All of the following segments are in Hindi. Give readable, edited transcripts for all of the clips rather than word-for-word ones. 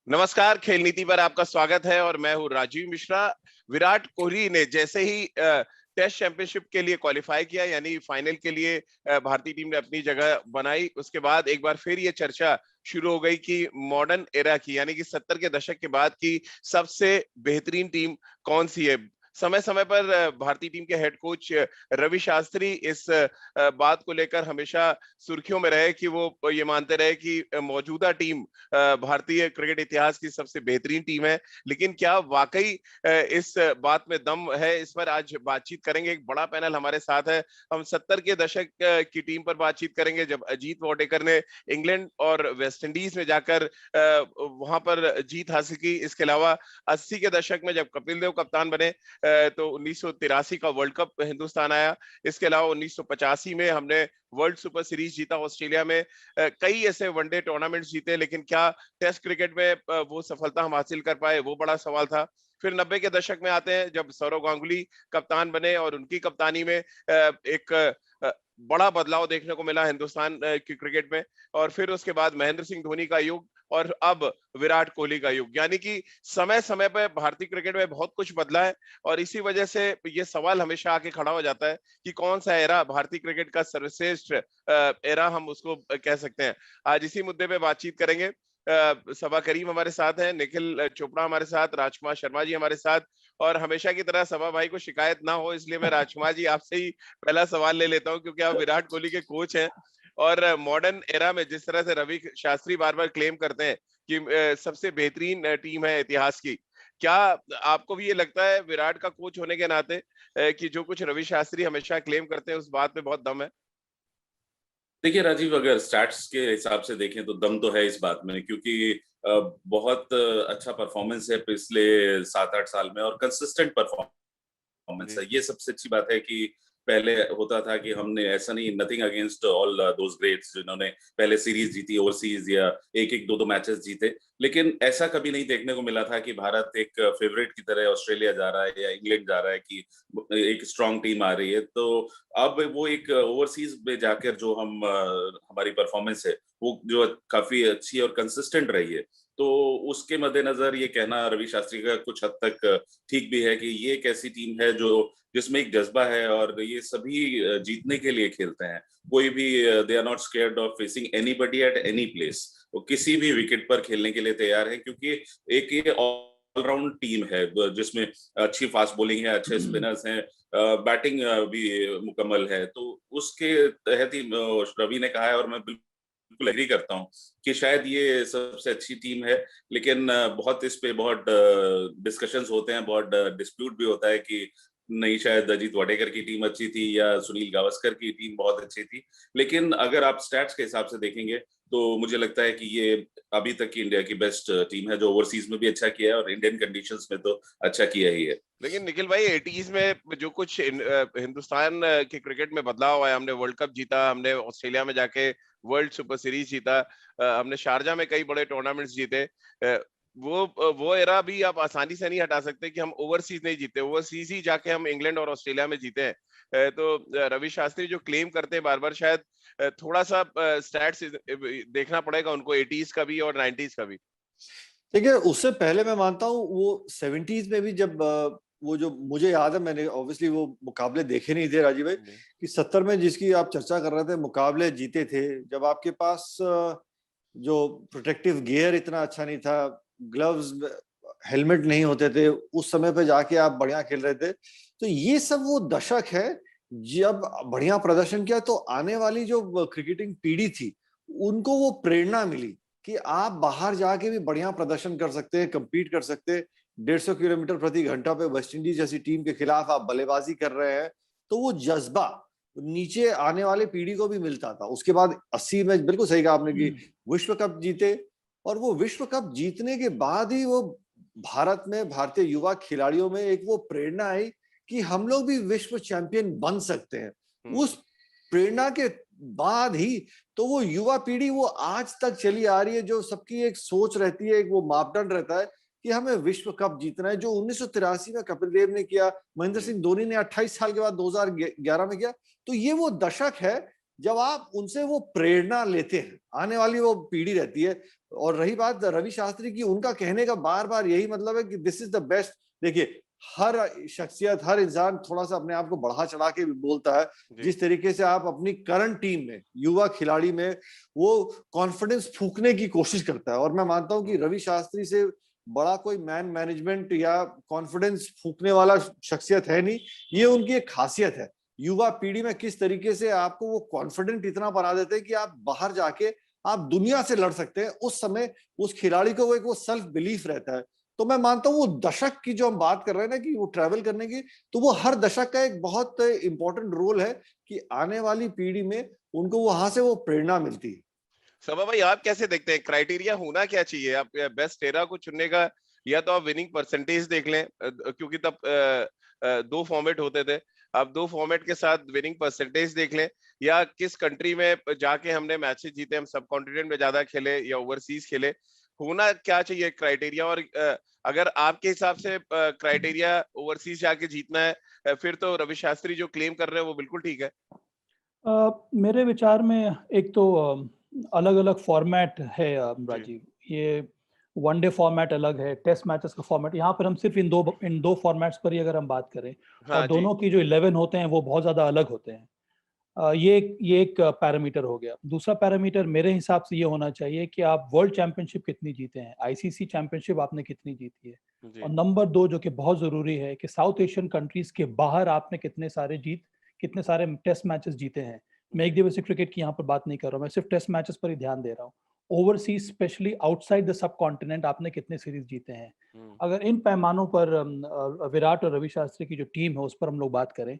नमस्कार, खेल नीति पर आपका स्वागत है और मैं हूं राजीव मिश्रा। विराट कोहली ने जैसे ही टेस्ट चैंपियनशिप के लिए क्वालिफाई किया, यानी फाइनल के लिए भारतीय टीम ने अपनी जगह बनाई, उसके बाद एक बार फिर ये चर्चा शुरू हो गई कि मॉडर्न एरा की, यानी कि 70 के दशक के बाद की सबसे बेहतरीन टीम कौन सी है। समय समय पर भारतीय टीम के हेड कोच रवि शास्त्री इस बात को लेकर हमेशा सुर्खियों में रहे कि वो ये मानते रहे कि मौजूदा टीम भारतीय क्रिकेट इतिहास की सबसे बेहतरीन टीम है। लेकिन क्या वाकई इस बात में दम है, इस पर आज बातचीत करेंगे। एक बड़ा पैनल हमारे साथ है। हम 70 के दशक की टीम पर बातचीत करेंगे, जब अजीत वाडेकर ने इंग्लैंड और वेस्ट इंडीज में जाकर वहां पर जीत हासिल की। इसके अलावा 80 के दशक में जब कपिल देव कप्तान बने तो 1983 का वर्ल्ड कप हिंदुस्तान आया। इसके अलावा 1985 में हमने वर्ल्ड सुपर सीरीज जीता ऑस्ट्रेलिया में। कई ऐसे वनडे टूर्नामेंट्स जीते, लेकिन क्या टेस्ट क्रिकेट में वो सफलता हम हासिल कर पाए, वो बड़ा सवाल था। फिर 90 के दशक में आते हैं, जब सौरव गांगुली कप्तान बने और उनकी कप्तानी में एक बड़ा बदलाव देखने को मिला हिंदुस्तान की क्रिकेट में। और फिर उसके बाद महेंद्र सिंह धोनी का युग और अब विराट कोहली का युग, यानी कि समय समय पर भारतीय क्रिकेट में बहुत कुछ बदला है। और इसी वजह से ये सवाल हमेशा आके खड़ा हो जाता है कि कौन सा एरा भारतीय क्रिकेट का सर्वश्रेष्ठ एरा हम उसको कह सकते हैं। आज इसी मुद्दे पे बातचीत करेंगे। सबा करीम हमारे साथ हैं, निखिल चोपड़ा हमारे साथ, राजकुमार शर्मा जी हमारे साथ। और हमेशा की तरह सबा भाई को शिकायत ना हो, इसलिए मैं राजकुमार जी आपसे ही पहला सवाल ले लेता हूं, क्योंकि आप विराट कोहली के कोच हैं। और मॉडर्न एरा में जिस तरह से रवि शास्त्री बार बार क्लेम करते हैं कि सबसे बेहतरीन टीम है इतिहास की, क्या आपको भी ये लगता है विराट का कोच होने के नाते कि जो कुछ रवि शास्त्री हमेशा क्लेम करते हैं उस बात पे बहुत दम है? देखिए राजीव, अगर स्टैट्स के हिसाब से देखें तो दम तो है इस बात में, क्योंकि बहुत अच्छा परफॉर्मेंस है पिछले 7-8 साल में और कंसिस्टेंट परफॉर्मेंस जी। है। ये सबसे अच्छी बात है कि पहले होता था कि हमने ऐसा नहीं, nothing against all those greats जिन्होंने पहले सीरीज जीती ओवरसीज या एक एक दो दो मैचेस जीते, लेकिन ऐसा कभी नहीं देखने को मिला था कि भारत एक फेवरेट की तरह ऑस्ट्रेलिया जा रहा है या इंग्लैंड जा रहा है, कि एक स्ट्रांग टीम आ रही है। तो अब वो एक ओवरसीज में जाकर जो हमारी परफॉर्मेंस है वो जो काफी अच्छी और कंसिस्टेंट रही है, तो उसके मद्देनजर ये कहना रवि शास्त्री का कुछ हद तक ठीक भी है कि ये एक ऐसी टीम है जो जिसमें एक जज्बा है और ये सभी जीतने के लिए खेलते हैं। कोई भी they are not scared of facing anybody at any place. वो किसी भी विकेट पर खेलने के लिए तैयार है, क्योंकि एक ये ऑलराउंड टीम है जिसमें अच्छी फास्ट बॉलिंग है, अच्छे स्पिनर्स हैं, बैटिंग भी मुकम्मल है। तो उसके तहत ही रवि ने कहा है, और मैं बिल्कुल एग्री करता हूँ कि शायद ये सबसे अच्छी टीम है। लेकिन बहुत इस पे बहुत डिस्कशंस होते हैं, बहुत डिस्प्यूट भी होता है कि नहीं, शायद अजीत वाडेकर की टीम अच्छी थी या सुनील गावस्कर की टीम बहुत अच्छी थी। लेकिन अगर आप स्टैट्स के हिसाब से देखेंगे तो मुझे लगता है कि ये अभी तक की इंडिया की बेस्ट टीम है, जो ओवरसीज में भी अच्छा किया है और इंडियन कंडीशंस में तो अच्छा किया ही है। लेकिन निखिल भाई, 80s में जो कुछ हिंदुस्तान के क्रिकेट में बदलाव आया, हमने वर्ल्ड कप जीता, हमने ऑस्ट्रेलिया में जाके वर्ल्ड सुपर सीरीज जीता, हमने शारजा में कई बड़े टूर्नामेंट्स जीते। वो एरा भी आप आसानी से नहीं हटा सकते कि हम ओवरसीज नहीं जीते। ओवरसीज ही जाके हम इंग्लैंड और ऑस्ट्रेलिया में जीते हैं। तो रवि शास्त्री जो क्लेम करते हैं बार बार, शायद थोड़ा सा स्टैट्स देखना पड़ेगा उनको, 80s का भी और 90s का भी। देखिए, उससे पहले मैं मानता हूँ वो 70s में भी जब वो जो मुझे याद है, मैंने ऑब्वियसली वो मुकाबले देखे नहीं थे राजीव भाई, कि 70 में जिसकी आप चर्चा कर रहे थे मुकाबले जीते थे, जब आपके पास जो प्रोटेक्टिव गियर इतना अच्छा नहीं था, ग्लव्स हेलमेट नहीं होते थे, उस समय पे जाके आप बढ़िया खेल रहे थे। तो ये सब वो दशक है जब बढ़िया प्रदर्शन किया, तो आने वाली जो क्रिकेटिंग पीढ़ी थी उनको वो प्रेरणा मिली कि आप बाहर जाके भी बढ़िया प्रदर्शन कर सकते हैं, compete कर सकते हैं। 150 किलोमीटर प्रति घंटा पे वेस्ट इंडीज जैसी टीम के खिलाफ आप बल्लेबाजी कर रहे हैं, तो वो जज्बा नीचे आने वाले पीढ़ी को भी मिलता था। उसके बाद 80 में बिल्कुल सही कहा आपने कि विश्व कप जीते, और वो विश्व कप जीतने के बाद ही वो भारत में भारतीय युवा खिलाड़ियों में एक वो प्रेरणा आई कि हम लोग भी विश्व चैंपियन बन सकते हैं। उस प्रेरणा के बाद ही तो वो युवा पीढ़ी वो आज तक चली आ रही है, जो सबकी एक सोच रहती है, एक वो मापदंड रहता है कि हमें विश्व कप जीतना है, जो 1983 में कपिल देव ने किया, महेंद्र सिंह धोनी ने 28 साल के बाद 2011 में किया। तो ये वो दशक है जब आप उनसे वो प्रेरणा लेते हैं, आने वाली वो पीढ़ी रहती है। और रही बात रवि शास्त्री की, उनका कहने का बार बार यही मतलब है कि दिस इज द बेस्ट। देखिए, हर शख्सियत, हर इंसान थोड़ा सा अपने आप को बढ़ा चढ़ा के बोलता है। जिस तरीके से आप अपनी करंट टीम में, युवा खिलाड़ी में वो कॉन्फिडेंस फूकने की कोशिश करता है, और मैं मानता हूं कि रवि शास्त्री से बड़ा कोई मैन मैनेजमेंट या कॉन्फिडेंस फूकने वाला शख्सियत है नहीं। ये उनकी एक खासियत है। युवा पीढ़ी में किस तरीके से आपको वो कॉन्फिडेंट इतना बना देते हैं कि आप बाहर जाके आप दुनिया से लड़ सकते हैं। उस समय उस खिलाड़ी को वो एक वो सेल्फ बिलीफ रहता है। तो मैं मानता हूँ वो दशक की जो हम बात कर रहे हैं ना, कि वो ट्रैवल करने की, तो वो हर दशक का एक बहुत इंपॉर्टेंट रोल है कि आने वाली पीढ़ी में उनको वहां से वो प्रेरणा मिलती है। सबा भाई, आप कैसे देखते हैं, क्राइटेरिया होना क्या चाहिए आप बेस्ट 13 को चुनने का? या तो आप विनिंग परसेंटेज देख लें, क्योंकि तब 2 फॉर्मेट होते थे, अब 2 फॉर्मेट के साथ विनिंग परसेंटेज देख लें, या किस कंट्री में जाके हमने मैचेस जीते, हम सब कॉन्टिनेंट में ज्यादा खेले या ओवरसीज खेले, होना क्या चाहिए क्राइटेरिया? और अगर आपके हिसाब से क्राइटेरिया ओवरसीज जाके जीतना है, फिर तो रवि शास्त्री जो क्लेम कर रहे हैं वो बिल्कुल ठीक है। मेरे विचार में एक तो अलग अलग फॉर्मेट है राजीव। ये वनडे फॉर्मेट अलग है, टेस्ट मैचेस का फॉर्मेट। यहाँ पर हम सिर्फ इन दो फॉर्मेट्स पर ही अगर हम बात करें, हाँ और दोनों की जो 11 होते हैं वो बहुत ज़्यादा अलग होते हैं। ये एक पैरामीटर हो गया। दूसरा पैरामीटर मेरे हिसाब से ये होना चाहिए कि आप वर्ल्ड चैंपियनशिप कितनी जीते हैं, आईसीसी चैंपियनशिप आपने कितनी जीती है। और नंबर 2 जो कि बहुत ज़रूरी है कि साउथ एशियन कंट्रीज़ के बाहर आपने कितने सारे टेस्ट मैचेस जीते हैं। मैं एक दिवसीय क्रिकेट की यहाँ पर बात नहीं कर रहा हूँ, मैं सिर्फ टेस्ट मैचेस पर ही ध्यान दे रहा हूँ। ओवरसीज स्पेशली आउटसाइड द सब कॉन्टिनेंट आपने कितने सीरीज जीते हैं। अगर इन पैमानों पर विराट और रवि शास्त्री की जो टीम है उस पर हम लोग बात करें,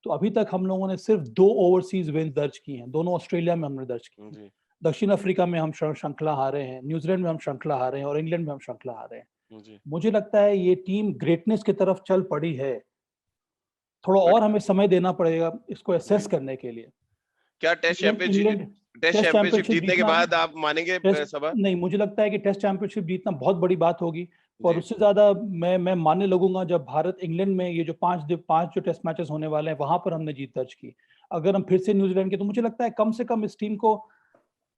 तो अभी तक हम लोगों ने सिर्फ 2 ओवरसीज विन दर्ज की हैं। दोनों ऑस्ट्रेलिया में हमने दर्ज की हैं। दक्षिण अफ्रीका में हम श्रृंखला हारे हैं, न्यूजीलैंड में हम श्रृंखला हारे हैं, और इंग्लैंड में हम श्रृंखला हारे हैं। मुझे लगता है ये टीम ग्रेटनेस की तरफ चल पड़ी है। थोड़ा और हमें समय देना पड़ेगा इसको एसेस करने के लिए। क्या टेस्ट चैंपियनशिप जीतने के बाद आप मानेंगे सबा? नहीं, मुझे लगता है कि टेस्ट चैंपियनशिप जीतना बहुत बड़ी बात होगी, और उससे ज्यादा मैं मानने लगूंगा जब भारत इंग्लैंड में ये जो 5 जो टेस्ट मैचेस होने वाले हैं वहां पर हमने जीत दर्ज की। अगर हम फिर से न्यूजीलैंड के, तो मुझे लगता है कम से कम इस टीम को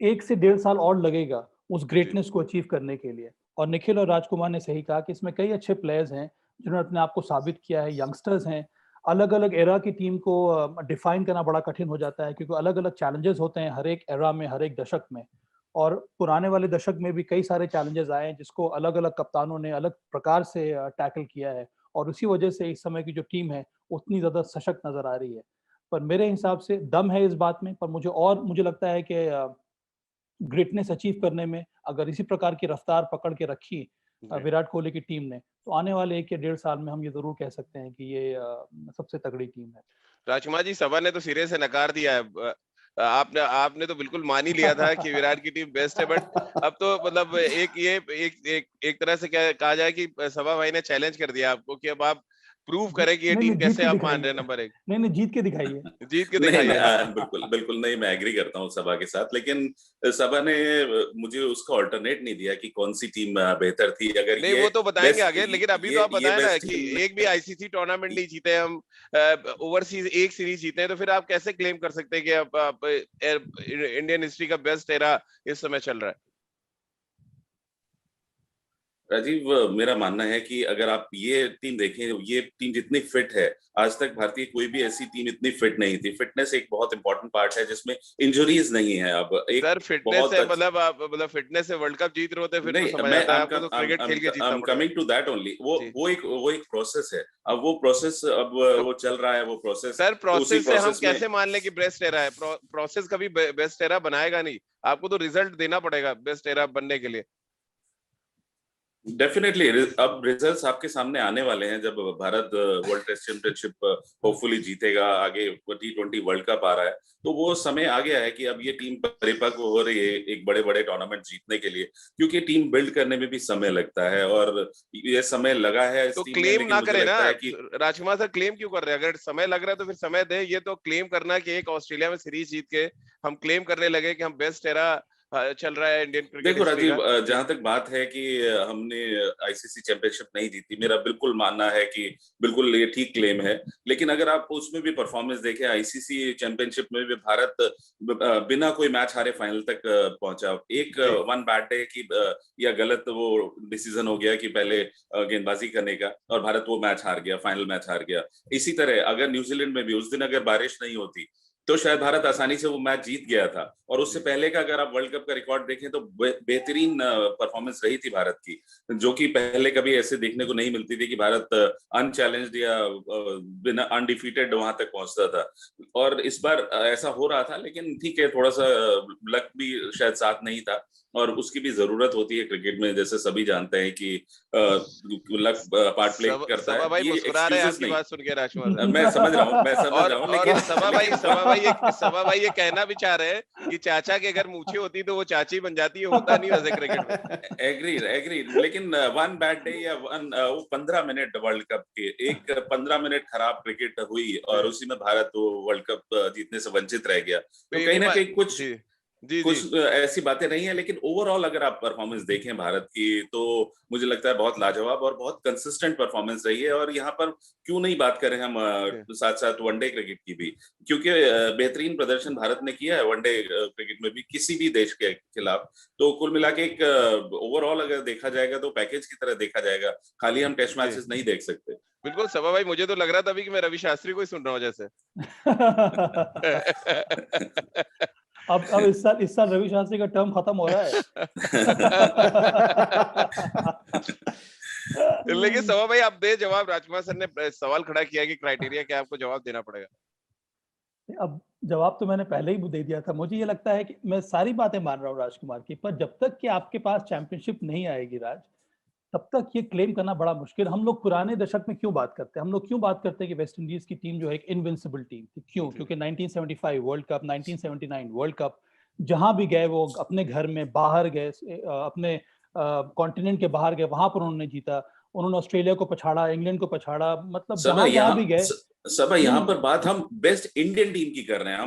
1 से 1.5 साल और लगेगा उस ग्रेटनेस को अचीव करने के लिए। और निखिल और राजकुमार ने सही कहा कि इसमें कई अच्छे प्लेयर्स हैं जिन्होंने अपने आप को साबित किया है, यंगस्टर्स हैं। अलग अलग एरा की टीम को डिफाइन करना बड़ा कठिन हो जाता है, क्योंकि अलग अलग चैलेंजेस होते हैं हर एक एरा में, हर एक दशक में। और पुराने वाले दशक में भी कई सारे चैलेंजेस आए हैं जिसको अलग अलग कप्तानों ने अलग प्रकार से टैकल किया है, और उसी वजह से इस समय की जो टीम है उतनी ज्यादा सशक्त नजर आ रही है। पर मेरे हिसाब से दम है इस बात में, पर मुझे लगता है कि ग्रेटनेस अचीव करने में अगर इसी प्रकार की रफ्तार पकड़ के रखी विराट कोहली की टीम ने, तो आने वाले 1 या 1.5 साल में हम ये जरूर कह सकते हैं कि ये सबसे तगड़ी टीम है। राजकुमार जी, सभा ने तो सिरे से नकार दिया है। आपने तो बिल्कुल मान ही लिया था कि विराट की टीम बेस्ट है, बट अब तो मतलब एक तरह से क्या कहा जाए कि सभा भाई ने चैलेंज कर दिया आपको कि अब आप प्रूव करें कि ये टीम कैसे आप मान रहे हैं नंबर 1। नहीं, जीत के दिखाइए। जीत के दिखाइए। बिल्कुल नहीं, मैं एग्री करता हूँ सभा के साथ, लेकिन सभा ने मुझे उसका ऑल्टरनेट नहीं दिया कि कौन सी टीम बेहतर थी। अगर नहीं, वो तो बताएंगे आगे, लेकिन अभी तो आप बताएं ना कि एक भी आईसीसी टूर्नामेंट नहीं जीते हम, ओवरसीज 1 सीरीज जीते हैं, तो फिर आप कैसे क्लेम कर सकते हैं कि आप इंडियन हिस्ट्री का बेस्ट एरा इस समय चल रहा है? राजीव, मेरा मानना है कि अगर आप ये टीम देखें, ये टीम जितनी फिट है, आज तक भारतीय कोई भी ऐसी टीम इतनी फिट नहीं थी। फिटनेस एक बहुत इंपॉर्टेंट पार्ट है जिसमें इंजरीज नहीं है। अब एक सर फिटनेस है, मतलब फिटनेस से वर्ल्ड कप जीत रहे होते, फिर तो समझ आता है आपको तो क्रिकेट खेल के जीतना पड़ेगा। कमिंग टू दैट ओनली, वो एक प्रोसेस है। अब वो प्रोसेस वो चल रहा है, वो प्रोसेस। सर प्रोसेस से हम कैसे मान लें कि बेस्ट एरा है? प्रोसेस कभी बेस्ट एरा बनाएगा नहीं, आपको तो रिजल्ट देना पड़ेगा बेस्ट एरा बनने के लिए। डेफिनेटली अब रिजल्ट्स आपके सामने आने वाले हैं। जब Bharat world test championship hopefully जीतेगा, आगे T20 वर्ल्ड कप आ रहा है, तो वो समय आ गया है कि अब ये टीम परिपक्व हो रही है एक बड़े बड़े टूर्नामेंट जीतने के लिए, क्योंकि टीम बिल्ड करने में भी समय लगता है, और ये समय लगा है तो क्लेम ना करे ना राजकुमार सर, क्लेम क्यों कर रहे हैं? अगर समय लग रहा है तो फिर समय दे। ये तो क्लेम करना कि एक ऑस्ट्रेलिया में सीरीज जीत के हम क्लेम करने लगे कि हम बेस्ट एरा चल रहा है इंडियन क्रिकेट देखो हिस्ट्री राजीव, का? जहां तक बात है कि हमने आईसीसी चैंपियनशिप नहीं जीती, मेरा बिल्कुल मानना है कि बिल्कुल ये ठीक क्लेम है। लेकिन अगर आप उसमें भी परफॉर्मेंस देखें, आईसीसी चैंपियनशिप में भी भारत बिना कोई मैच हारे फाइनल तक पहुंचा। एक वन बैड डे की या गलत वो डिसीजन हो गया कि पहले गेंदबाजी करने का, और भारत वो मैच हार गया, फाइनल मैच हार गया। इसी तरह अगर न्यूजीलैंड में भी उस दिन अगर बारिश नहीं होती तो शायद भारत आसानी से वो मैच जीत गया था। और उससे पहले का अगर आप वर्ल्ड कप का रिकॉर्ड देखें तो बेहतरीन परफॉर्मेंस रही थी भारत की, जो कि पहले कभी ऐसे देखने को नहीं मिलती थी कि भारत अनचैलेंज्ड या बिना अनडिफीटेड वहां तक पहुंचता था। और इस बार ऐसा हो रहा था, लेकिन ठीक है, थोड़ा सा लक भी शायद साथ नहीं था, और उसकी भी जरूरत होती है क्रिकेट में, जैसे सभी जानते हैं कि लक पार्ट प्ले करता सभा है। भाई ये मुस्कुरा रहे हैं एक्सक्यूजेस आपकी नहीं। बात सुन के राजकुमार। मैं समझ रहा हूँ, और सभा भाई लेकिन सभा भाई ये कहना भी चाह रहे हैं कि चाचा के अगर मूछें होती तो वो चाची बन जाती है, होता नहीं वैसे क्रिकेट में। एग्रीड, लेकिन वन बैड डे या वो 15 मिनट वर्ल्ड कप के, एक 15 मिनट खराब क्रिकेट हुई और उसी में भारत वो वर्ल्ड कप जीतने से वंचित रह गया। तो कहीं ना कहीं कुछ ऐसी बातें नहीं है, लेकिन ओवरऑल अगर आप परफॉर्मेंस देखें भारत की, तो मुझे लगता है बहुत लाजवाब और बहुत कंसिस्टेंट परफॉर्मेंस रही है। और यहाँ पर क्यों नहीं बात करें हम साथ साथ वनडे क्रिकेट की भी, क्योंकि बेहतरीन प्रदर्शन भारत ने किया है वनडे क्रिकेट में भी किसी भी देश के खिलाफ। तो कुल मिला के एक ओवरऑल अगर देखा जाएगा तो पैकेज की तरह देखा जाएगा, खाली हम टेस्ट मैचेस नहीं देख सकते। बिल्कुल सभा भाई, मुझे तो लग रहा था अभी कि मैं रवि शास्त्री को ही सुन रहा हूँ जैसे। अब इस साल रवि शास्त्री का टर्म खत्म हो रहा है। लेकिन सभा भाई आप दे जवाब, राजकुमार सर ने सवाल खड़ा किया कि क्राइटेरिया क्या, आपको जवाब देना पड़ेगा। अब जवाब तो मैंने पहले ही दे दिया था। मुझे ये लगता है कि मैं सारी बातें मान रहा हूँ राजकुमार की, पर जब तक कि आपके पास चैंपियनशिप नहीं आएगी राज, तब तक ये क्लेम करना बड़ा मुश्किल। हम लोग पुराने दशक में क्यों बात करते हैं, हम लोग क्यों बात करते हैं कि वेस्ट इंडीज की टीम जो है एक इनविंसिबल टीम थी? क्यों? क्योंकि 1975 वर्ल्ड कप, 1979 वर्ल्ड कप, जहां भी गए वो अपने घर में, बाहर गए, अपने कॉन्टिनेंट के बाहर गए, वहां पर उन्होंने जीता। उन्होंने ऑस्ट्रेलिया को पछाड़ा, इंग्लैंड को पछाड़ा, मतलब जहां भी गए। सब यहाँ पर बात हम बेस्ट इंडियन टीम की कर रहे हैं,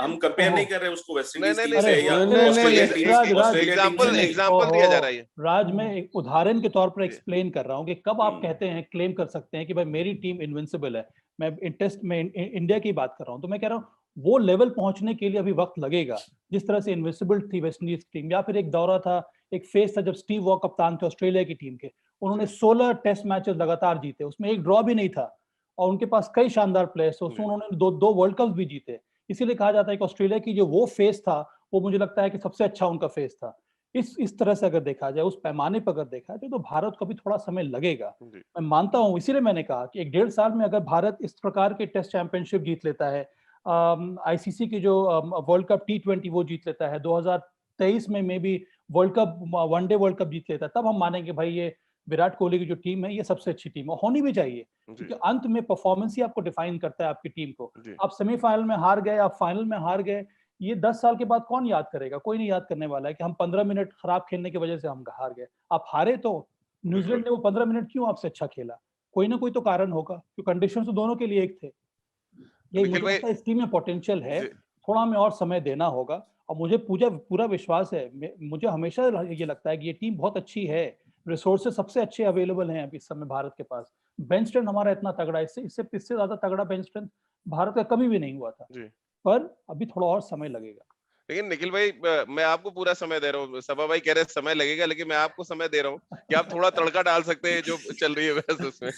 हम कंपेयर नहीं कर रहे हैं उसको वेस्ट इंडीज टीम से या ऑस्ट्रेलियन टीम से। एग्जांपल दिया जा रहा है। राज में एक उदाहरण के तौर पर एक्सप्लेन कर रहा हूँ कि कब आप कहते हैं, क्लेम कर सकते हैं कि भाई मेरी टीम इनविंसिबल है। मैं टेस्ट में इंडिया की बात कर रहा हूँ, तो मैं कह रहा हूँ वो लेवल पहुंचने के लिए अभी वक्त लगेगा। जिस तरह से इनविंसिबल थी वेस्ट इंडीज की टीम, या फिर एक दौरा था, एक फेज था जब स्टीव वॉ कप्तान थे ऑस्ट्रेलिया की टीम के, उन्होंने 16 टेस्ट मैचेस लगातार जीते, उसमें एक ड्रॉ भी नहीं था, और उनके पास कई शानदार प्लेयर्स थे, उसमें उन्होंने दो वर्ल्ड कप भी जीते। इसीलिए कहा जाता है कि ऑस्ट्रेलिया की जो वो फेज था, वो मुझे लगता है कि सबसे अच्छा उनका फेज था। इस तरह से अगर देखा जाए, उस पैमाने पर अगर देखा जाए, तो भारत को भी थोड़ा समय लगेगा, मैं मानता हूं। इसीलिए मैंने कहा कि 1-1.5 साल में अगर भारत इस प्रकार के टेस्ट चैंपियनशिप जीत लेता है, आईसीसी की जो वर्ल्ड कप T20 वो जीत लेता है, 2023 में भी world cup, one day world cup जीत लेता है, तब हम मानेंगे भाई ये विराट कोहली की जो टीम है ये सबसे अच्छी टीम है, होनी भी चाहिए। क्योंकि अंत में परफॉर्मेंस ही आपको डिफाइन करता है आपकी टीम को। आप सेमीफाइनल में हार गए, आप फाइनल में हार गए, ये 10 साल के बाद कौन याद करेगा? कोई नहीं याद करने वाला है कि हम 15 मिनट खराब खेलने की वजह से हम हार गए। आप हारे तो न्यूजीलैंड ने वो 15 मिनट क्यों आपसे अच्छा खेला? कोई ना कोई तो कारण होगा, क्योंकि कंडीशन तो दोनों के लिए एक थे। ये मुझे लगता है इस टीम में पोटेंशियल है, थोड़ा हमें और समय देना होगा। और मुझे पूरा विश्वास है, मुझे हमेशा ये लगता है कि ये टीम बहुत अच्छी है, रिसोर्सेज सबसे अच्छे अवेलेबल हैं अभी इस समय भारत के पास। बेंच स्ट्रेंथ हमारा इतना तगड़ा है, इससे ज्यादा तगड़ा बेंच स्ट्रेंथ भारत का कभी भी नहीं हुआ था, पर अभी थोड़ा और समय लगेगा। लेकिन निखिल भाई, मैं आपको पूरा समय दे रहा हूँ। सभा भाई कह रहे हैं समय लगेगा, लेकिन मैं आपको समय दे रहा हूँ कि आप थोड़ा तड़का डाल सकते हैं जो चल रही है वैसे उसमें।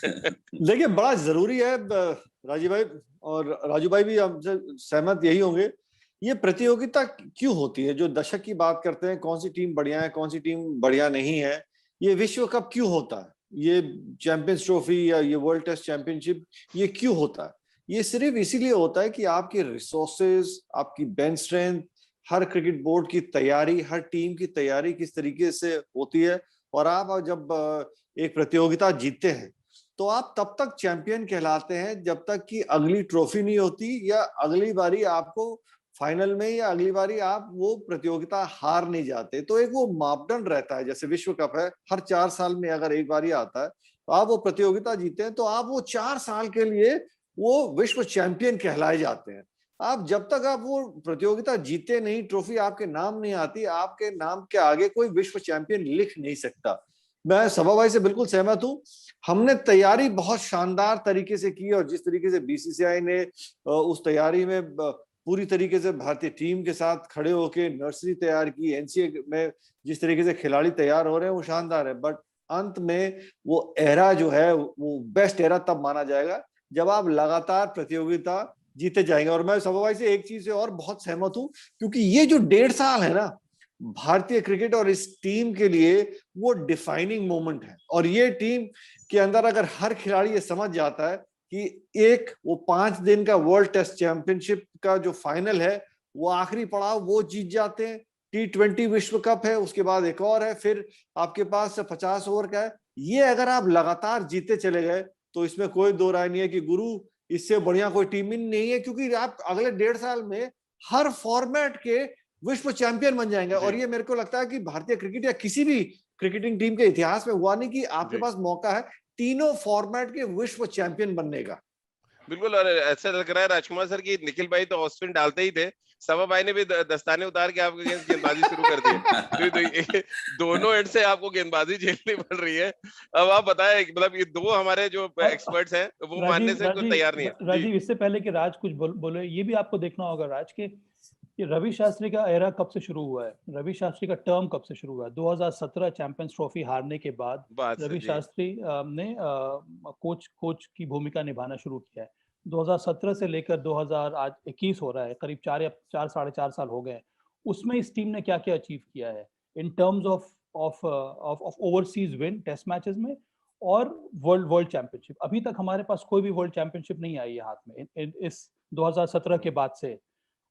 देखिए, बड़ा जरूरी है राजीव भाई, और राजू भाई भी हमसे सहमत यही होंगे, ये प्रतियोगिता क्यों होती है? जो दशक की बात करते हैं, कौन सी टीम बढ़िया है, कौन सी टीम बढ़िया नहीं है, ये विश्व कप क्यों होता है, ये चैंपियंस ट्रॉफी या ये वर्ल्ड टेस्ट चैंपियनशिप ये क्यों होता है? ये सिर्फ इसीलिए होता है कि आपके रिसोर्सेज, आपकी बेंच स्ट्रेंथ, हर क्रिकेट बोर्ड की तैयारी, हर टीम की तैयारी किस तरीके से होती है, और आप जब एक प्रतियोगिता जीतते हैं तो आप तब तक चैंपियन कहलाते हैं जब तक कि अगली ट्रॉफी नहीं होती, या अगली बारी आपको फाइनल में, या अगली बारी आप वो प्रतियोगिता हार नहीं जाते। तो एक वो मापदंड रहता है, जैसे विश्व कप है, हर 4 साल में अगर एक बार आता है तो आप वो प्रतियोगिता जीते हैं तो आप वो 4 साल के लिए वो विश्व चैंपियन कहलाए जाते हैं। आप जब तक आप वो प्रतियोगिता जीते नहीं, ट्रॉफी आपके नाम नहीं आती, आपके नाम के आगे कोई विश्व चैंपियन लिख नहीं सकता। मैं सभा भाई से बिल्कुल सहमत हूं। हमने तैयारी बहुत शानदार तरीके से की और जिस तरीके से बीसीसीआई ने उस तैयारी में पूरी तरीके से भारतीय टीम के साथ खड़े होकर नर्सरी तैयार की, एनसीए में जिस तरीके से खिलाड़ी तैयार हो रहे हैं वो शानदार है। बट अंत में वो एरा जो है वो बेस्ट एरा तब माना जाएगा जब आप लगातार प्रतियोगिता जीते जाएंगे। और मैं सभा भाई से एक चीज से और बहुत सहमत हूं, क्योंकि ये जो 1.5 साल है ना भारतीय क्रिकेट और इस टीम के लिए वो डिफाइनिंग मोमेंट है। और ये टीम के अंदर अगर हर खिलाड़ी ये समझ जाता है कि एक वो 5 दिन का वर्ल्ड टेस्ट चैंपियनशिप का जो फाइनल है वो आखिरी पड़ाव वो जीत जाते हैं, T20 विश्व कप है, उसके बाद एक और है, फिर आपके पास 50 ओवर का है, ये अगर आप लगातार जीते चले गए तो इसमें कोई दो राय नहीं है कि गुरु इससे बढ़िया कोई टीम ही नहीं है, क्योंकि आप अगले 1.5 साल में हर फॉर्मेट के विश्व चैंपियन बन जाएंगे। और ये मेरे को लगता है कि भारतीय क्रिकेट या किसी भी क्रिकेटिंग टीम के इतिहास में हुआ नहीं कि आपके पास मौका है तीनों फॉर्मेट के विश्व चैंपियन बनने का। बिल्कुल। और ऐसा लग रहा है राजकुमार सर की निखिल भाई तो ऑस्पिन डालते ही थे, सभा भाई ने भी दस्ताने उतार के आपके अगेंस्ट गेंदबाजी शुरू कर दी। तो दोनों एंड से आपको गेंदबाजी झेलनी पड़ रही है। अब आप बताएं, मतलब ये दो हमारे जो एक्सपर्ट्स हैं वो मानने से कोई तैयार नहीं है। राजीव, इससे पहले कि राज कुछ बोले, ये भी आपको देखना होगा राज के कि रवि शास्त्री का एरा कब से शुरू हुआ है, रवि शास्त्री का टर्म कब से शुरू हुआ है। 2017 चैंपियंस ट्रॉफी हारने के बाद रवि शास्त्री ने कोच की भूमिका निभाना शुरू किया है। 2017 से लेकर 2021 हो रहा है, करीब 4-4.5 साल हो गए। उसमें इस टीम ने क्या क्या अचीव किया है in terms of overseas win test matches में और वर्ल्ड चैंपियनशिप। अभी तक हमारे पास कोई भी वर्ल्ड चैंपियनशिप नहीं आई है हाथ में इस 2017 के बाद से।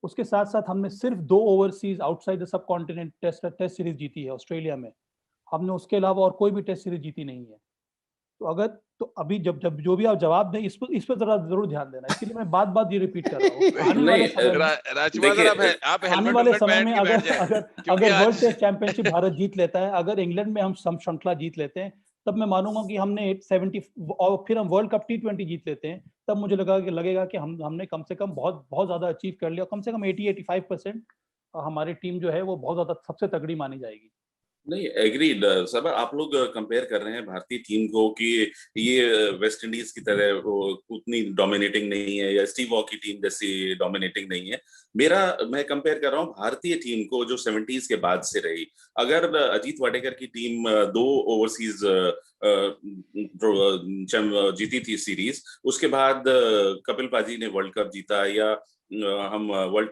उसके साथ साथ हमने सिर्फ 2 overseas outside the subcontinent test series जीती है ऑस्ट्रेलिया में, हमने उसके अलावा और कोई भी टेस्ट सीरीज जीती नहीं है। तो अभी जब जो भी आप जवाब दें इस पर जरा जरूर ध्यान देना, इसलिए मैं बात ये रिपीट कर रहा हूँ। आने वाले समय में अगर वर्ल्ड टेस्ट चैंपियनशिप भारत जीत लेता है, अगर इंग्लैंड में हम श्रृंखला जीत लेते हैं, तब मैं मानूंगा कि हमने 70 और फिर हम वर्ल्ड कप T20 जीत लेते हैं, तब मुझे लगेगा कि हमने कम से कम बहुत ज्यादा अचीव कर लिया। कम से कम 80-85% हमारी टीम जो है वो बहुत ज्यादा सबसे तगड़ी मानी जाएगी। नहीं, एग्रीड। सब आप लोग कंपेयर कर रहे हैं भारतीय टीम को कि ये वेस्ट इंडीज की तरह उतनी डोमिनेटिंग नहीं है या स्टीव वॉ की टीम जैसी डोमिनेटिंग नहीं है। मैं कंपेयर कर रहा हूँ भारतीय टीम को जो 70s के बाद से रही। अगर अजीत वाडेकर की टीम 2 ओवरसीज जीती थी सीरीज, उसके बाद कपिल पाजी ने वर्ल्ड कप जीता, या हम वर्ल्ड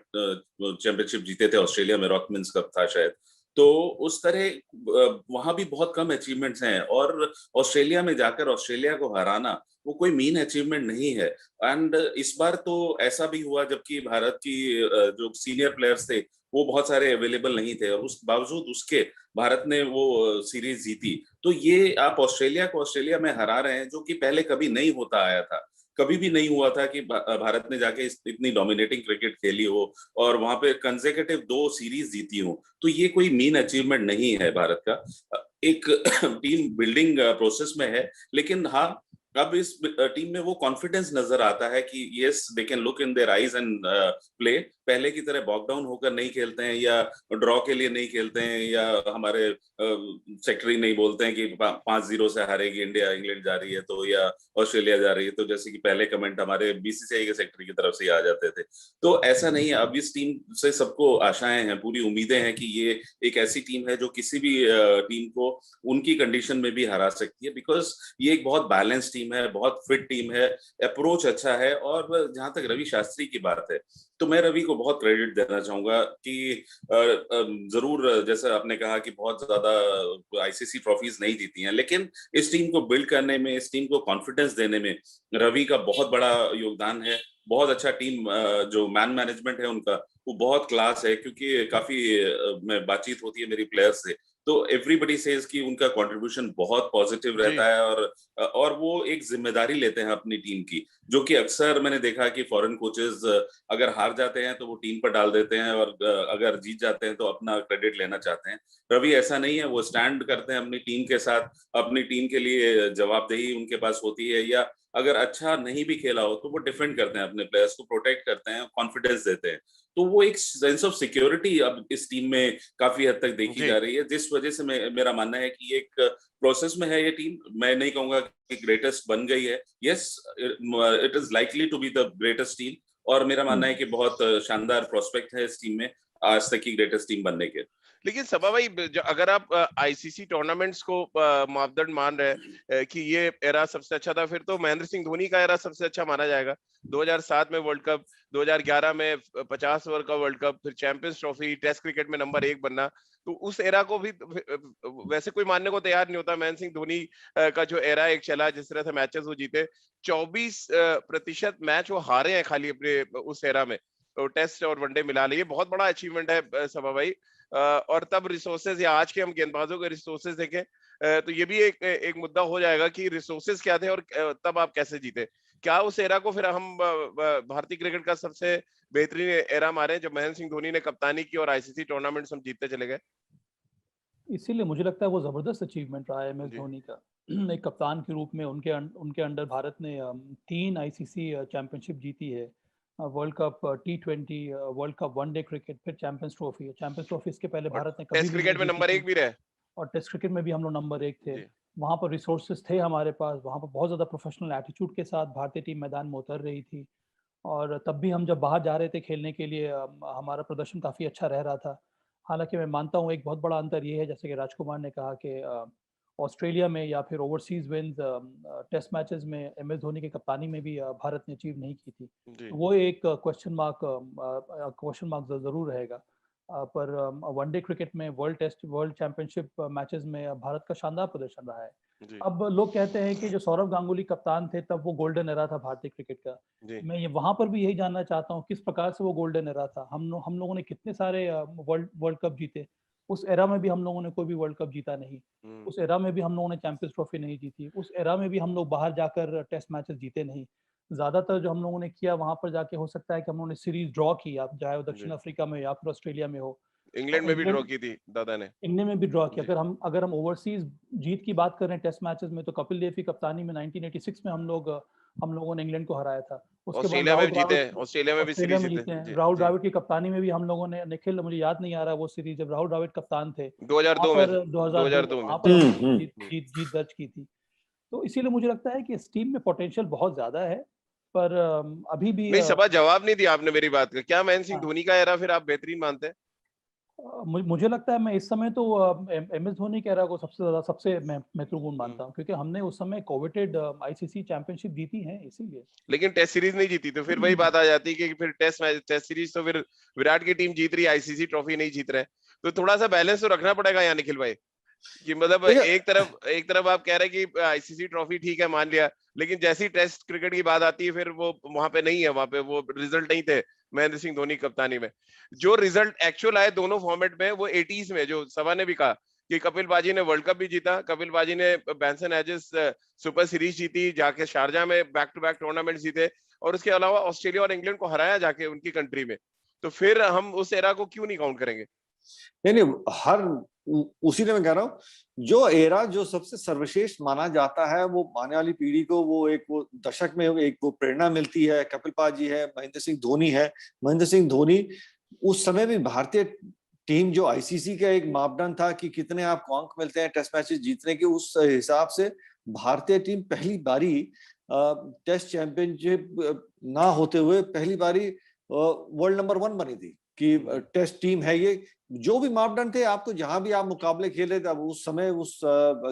चैंपियनशिप जीते थे ऑस्ट्रेलिया में, रॉकमिन्स कप था शायद। तो उस तरह वहां भी बहुत कम अचीवमेंट्स हैं, और ऑस्ट्रेलिया में जाकर ऑस्ट्रेलिया को हराना वो कोई मीन अचीवमेंट नहीं है। एंड इस बार तो ऐसा भी हुआ जबकि भारत की जो सीनियर प्लेयर्स थे वो बहुत सारे अवेलेबल नहीं थे, और उस बावजूद उसके भारत ने वो सीरीज जीती। तो ये आप ऑस्ट्रेलिया को ऑस्ट्रेलिया में हरा रहे हैं, जो कि पहले कभी नहीं होता आया था। कभी भी नहीं हुआ था कि भारत ने जाके इतनी डोमिनेटिंग क्रिकेट खेली हो और वहां पे कंसेक्यूटिव 2 सीरीज जीती हो। तो ये कोई मीन अचीवमेंट नहीं है भारत का, एक टीम बिल्डिंग प्रोसेस में है। लेकिन हाँ, अब इस टीम में वो कॉन्फिडेंस नजर आता है कि yes they can look in their eyes and play. पहले की तरह बॉक डाउन होकर नहीं खेलते हैं या ड्रॉ के लिए नहीं खेलते हैं, या हमारे सेक्रेटरी नहीं बोलते हैं कि 5-0 से हारेगी इंडिया, इंग्लैंड जा रही है तो, या ऑस्ट्रेलिया जा रही है तो, जैसे कि पहले कमेंट हमारे बीसीसीआई के सेक्रेटरी की तरफ से आ जाते थे। तो ऐसा नहीं है। अब इस टीम से सबको आशाएं हैं, पूरी उम्मीदें हैं कि ये एक ऐसी टीम है जो किसी भी टीम को उनकी कंडीशन में भी हरा सकती है, बिकॉज ये एक बहुत बैलेंस टीम है, बहुत फिट टीम है, अप्रोच अच्छा है। और जहां तक रवि शास्त्री की बात है तो मैं रवि को बहुत क्रेडिट देना चाहूंगा कि जरूर जैसा आपने कहा कि बहुत ज्यादा आईसीसी ट्रॉफीज नहीं जीती हैं, लेकिन इस टीम को बिल्ड करने में, इस टीम को कॉन्फिडेंस देने में रवि का बहुत बड़ा योगदान है। बहुत अच्छा टीम जो मैन मैनेजमेंट है उनका वो बहुत क्लास है, क्योंकि काफी मैं बातचीत होती है मेरी प्लेयर्स से, तो एवरीबडी सेज कि उनका कंट्रीब्यूशन बहुत पॉजिटिव रहता है, और वो एक जिम्मेदारी लेते हैं अपनी टीम की, जो कि अक्सर मैंने देखा कि फॉरेन कोचेस अगर हार जाते हैं तो वो टीम पर डाल देते हैं, और अगर जीत जाते हैं तो अपना क्रेडिट लेना चाहते हैं। रवि ऐसा नहीं है, वो स्टैंड करते हैं अपनी टीम के साथ, अपनी टीम के लिए जवाबदेही उनके पास होती है, या अगर अच्छा नहीं भी खेला हो तो वो डिफेंड करते हैं, अपने प्लेयर्स को प्रोटेक्ट करते हैं, कॉन्फिडेंस देते हैं। तो वो एक सेंस ऑफ सिक्योरिटी अब इस टीम में काफी हद तक देखी जा रही है, जिस वजह से मेरा मानना है कि एक प्रोसेस में है ये टीम। मैं नहीं कहूंगा कि ग्रेटेस्ट बन गई है, yes it is likely to be the greatest team, और मेरा मानना है कि बहुत शानदार प्रोस्पेक्ट है इस टीम में आज तक की ग्रेटेस्ट टीम बनने के। लेकिन सबा भाई, अगर आप आईसीसी टूर्नामेंट्स को मापदंड मान रहे हैं कि ये एरा सबसे अच्छा था, फिर तो महेंद्र सिंह धोनी का एरा सबसे अच्छा माना जाएगा। 2007 में वर्ल्ड कप, 2011 में 50 ओवर का वर्ल्ड कप, फिर चैंपियंस ट्रॉफी, टेस्ट क्रिकेट में नंबर 1 बनना, तो उस एरा को भी वैसे कोई मानने को तैयार नहीं होता। महेंद्र सिंह धोनी का जो एरा एक चला, जिस तरह से मैचेस वो जीते, 24% मैच वो हारे हैं खाली अपने उस एरा में, तो टेस्ट और वनडे मिला लिए, बहुत बड़ा अचीवमेंट है सबा भाई। और तब रिसोर्सेज, या आज के हम गेंदबाजों के रिसोर्सेज देखें तो ये भी एक मुद्दा हो जाएगा कि रिसोर्सेज क्या थे और तब आप कैसे जीते। क्या उस एरा को फिर हम भारतीय क्रिकेट का सबसे बेहतरीन एरा मारे जब महेंद्र सिंह धोनी ने कप्तानी की और आईसीसी टूर्नामेंट्स हम जीतते चले गए? इसीलिए मुझे लगता है वो जबरदस्त अचीवमेंट रहा है एमएस धोनी का। एक कप्तान के रूप में उनके अंडर भारत ने 3 आईसीसी चैंपियनशिप जीती है, world cup, T20, world cup, one day cricket, फिर चैंपियंस ट्रॉफी इसके पहले भारत ने कभी टेस्ट क्रिकेट में नंबर 1 भी रहे, और टेस्ट क्रिकेट में भी हम लोग नंबर 1 थे। वहां पर रिसोर्सेज थे हमारे पास, वहां पर बहुत ज्यादा प्रोफेशनल एटीट्यूड के साथ भारतीय टीम मैदान में उतर रही थी, और तब भी हम जब बाहर जा रहे थे खेलने के लिए हमारा प्रदर्शन काफी अच्छा रह रहा था। हालांकि मैं मानता हूँ एक बहुत बड़ा अंतर ये है, जैसे कि राजकुमार ने कहा कि ऑस्ट्रेलिया में या फिर ओवरसीज विंस, टेस्ट मैचेस में एमएस धोनी की कप्तानी में भी भारत ने अचीव नहीं की थी। वो एक क्वेश्चन मार्क जरूर रहेगा। पर वनडे क्रिकेट में, वर्ल्ड चैंपियनशिप मैचेस में भारत का शानदार प्रदर्शन रहा है। अब लोग कहते हैं कि जो सौरव गांगुली कप्तान थे तब वो गोल्डन एरा था भारतीय क्रिकेट का। मैं ये वहां पर भी यही जानना चाहता हूँ किस प्रकार से वो गोल्डन एरा था। हम लोगों ने कितने सारे वर्ल्ड कप जीते, उस एरा में भी हम लोगों ने कोई भी वर्ल्ड कप जीता नहीं, उस एरा में भी हम लोगों ने चैंपियंस ट्रॉफी नहीं जीती, उस एरा में भी हम लोग बाहर जाकर टेस्ट मैचेस जीते नहीं। ज्यादातर जो हम लोगों ने किया वहां पर जाके, हो सकता है कि हम लोगों ने सीरीज ड्रॉ की, आप चाहे वो दक्षिण अफ्रीका में या फिर ऑस्ट्रेलिया में हो। इंग्लैंड में भी ड्रॉ की थी दादा ने, इंग्लैंड में भी ड्रॉ किया। अगर हम ओवरसीज जीत की बात करें टेस्ट मैचेस में, तो कपिल देव की कप्तानी में 1986 में हम लोगों ने इंग्लैंड को हराया था। उसके बाद ऑस्ट्रेलिया में भी सीरीज जीते हैं। राहुल द्रविड़ की कप्तानी में भी हम लोगों ने, निखिल मुझे याद नहीं आ रहा वो सीरीज, जब राहुल द्रविड़ कप्तान थे 2002 में जीत दर्ज की थी। तो इसीलिए मुझे लगता है कि इस टीम में पोटेंशियल बहुत ज्यादा है, पर अभी भी नहीं। सबा जवाब नहीं दिया आपने मेरी बात का। क्या महेंद्र सिंह धोनी का एरा फिर आप बेहतरीन मानते हैं? मुझे लगता है मैं इस समय तो एमएस धोनी के एरा को सबसे महत्वपूर्ण मानता हूं, क्योंकि हमने उस समय कोविटेड आईसीसी चैंपियनशिप जीती है इसीलिए। लेकिन टेस्ट सीरीज नहीं जीती, तो फिर वही बात आ जाती है कि फिर टेस्ट सीरीज तो फिर विराट की टीम जीत रही है, आईसीसी ट्रॉफी नहीं जीत रहे, तो थोड़ा सा बैलेंस तो रखना पड़ेगा यहाँ निखिल भाई, कि मतलब एक तरफ आप कह रहे हैं कि आईसीसी ट्रॉफी ठीक है मान लिया, लेकिन जैसी टेस्ट क्रिकेट की बात आती है फिर वो वहां पे नहीं है, वहां पे वो रिजल्ट नहीं थे महेंद्र सिंह धोनी कप्तानी में। जो रिजल्ट एक्चुअल आए दोनों फॉर्मेट में, वो 80s में, जो सभा ने भी कहा कि कपिल बाजी ने वर्ल्ड कप भी जीता, कपिल बाजी ने बैंसन एजेस सुपर सीरीज जीती, जाके शारजा में बैक टू बैक टूर्नामेंट जीते, और उसके अलावा ऑस्ट्रेलिया और इंग्लैंड को हराया जाके उनकी कंट्री में। तो फिर हम उस एरा को क्यों नहीं काउंट करेंगे? नहीं, उसी ने मैं कह रहा हूँ, जो एरा जो सबसे सर्वश्रेष्ठ माना जाता है, वो आने वाली पीढ़ी को वो दशक में एक वो प्रेरणा मिलती है। कपिल पाजी है, महेंद्र सिंह धोनी है। महेंद्र सिंह धोनी उस समय भी भारतीय टीम जो आईसीसी का एक मापदंड था कि कितने आपको अंक मिलते हैं टेस्ट मैचेस जीतने के, उस हिसाब से भारतीय टीम पहली बारी टेस्ट चैंपियनशिप ना होते हुए पहली बारी वर्ल्ड नंबर 1 बनी थी कि टेस्ट टीम है ये। जो भी मापदंड थे, आपको जहां भी आप मुकाबले खेले, तब उस समय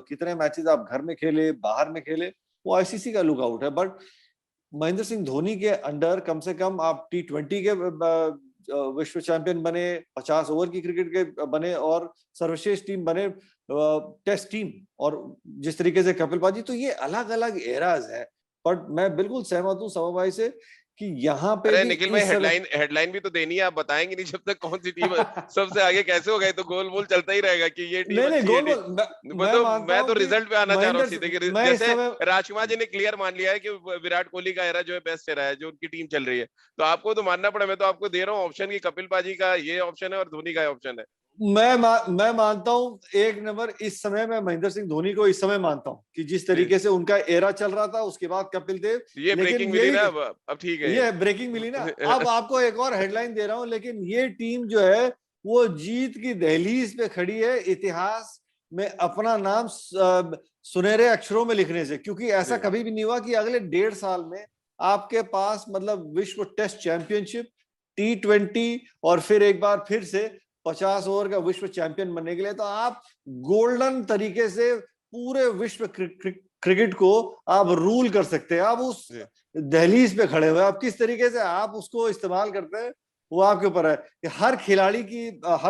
कितने मैचेस आप घर में खेले, बाहर में खेले, वो आईसीसी का लुकआउट है। बट महेंद्र सिंह धोनी के अंडर कम से कम आप T20 के विश्व चैंपियन बने, 50 ओवर की क्रिकेट के बने, और सर्वश्रेष्ठ टीम बने टेस्ट टीम, और जिस तरीके से कपिल पाजी, तो ये अलग अलग एराज है। बट मैं बिल्कुल सहमत हूँ सवा भाई से कि यहाँ पे अरे निखिल भाई, हेडलाइन भी तो देनी है, आप बताएंगे नहीं जब तक कौन सी टीम सबसे आगे कैसे हो गए, तो गोल मोल चलता ही रहेगा कि ये टीम मैं तो रिजल्ट पे आना चाह रहा हूँ सीधे, जैसे राजकुमार जी ने क्लियर मान लिया है कि विराट कोहली का एरा जो है बेस्ट एरा है, जो उनकी टीम चल रही है, तो आपको तो मानना पड़ा। मैं तो आपको दे रहा हूँ ऑप्शन की, कपिल पाजी का ये ऑप्शन है और धोनी का ऑप्शन है। मैं मानता हूं एक नंबर इस समय मैं महेंद्र सिंह धोनी को इस समय मानता हूं कि जिस तरीके से उनका एरा चल रहा था, उसके बाद कपिल देव। ये ब्रेकिंग मिली ना, अब ठीक है, ये ब्रेकिंग मिली ना। अब आपको एक और हेडलाइन दे रहा हूं, लेकिन ये टीम जो है वो जीत की दहलीज पे खड़ी है, इतिहास में अपना नाम सुनहरे अक्षरों में लिखने से, क्योंकि ऐसा कभी भी नहीं हुआ कि अगले 1.5 साल में आपके पास मतलब विश्व टेस्ट चैंपियनशिप, T20 और फिर एक बार फिर से 50 ओवर का विश्व चैंपियन बनने के लिए तो आप गोल्डन तरीके से पूरे विश्व क्रिकेट को आप रूल कर सकते हैं। आप उस दहलीज पे खड़े हुए, आप किस तरीके से आप उसको इस्तेमाल करते हैं वो आपके ऊपर है। कि हर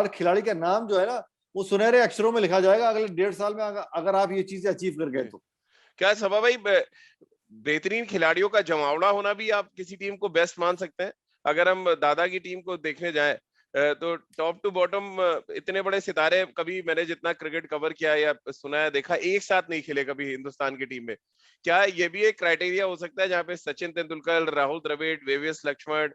खिलाड़ी का नाम जो है ना वो सुनहरे अक्षरों में लिखा जाएगा अगले 1.5 साल में, अगर आप ये चीजें अचीव कर गए तो। क्या सभा भाई, बेहतरीन खिलाड़ियों का जमावड़ा होना भी आप किसी टीम को बेस्ट मान सकते हैं? अगर हम दादा की टीम को देखने जाएं तो टॉप टू बॉटम इतने बड़े सितारे कभी मैंने जितना क्रिकेट कवर किया या सुना है देखा, एक साथ नहीं खेले कभी हिंदुस्तान की टीम में। क्या ये भी एक क्राइटेरिया हो सकता है जहाँ पे सचिन तेंदुलकर, राहुल द्रविड़, वेवियस लक्ष्मण,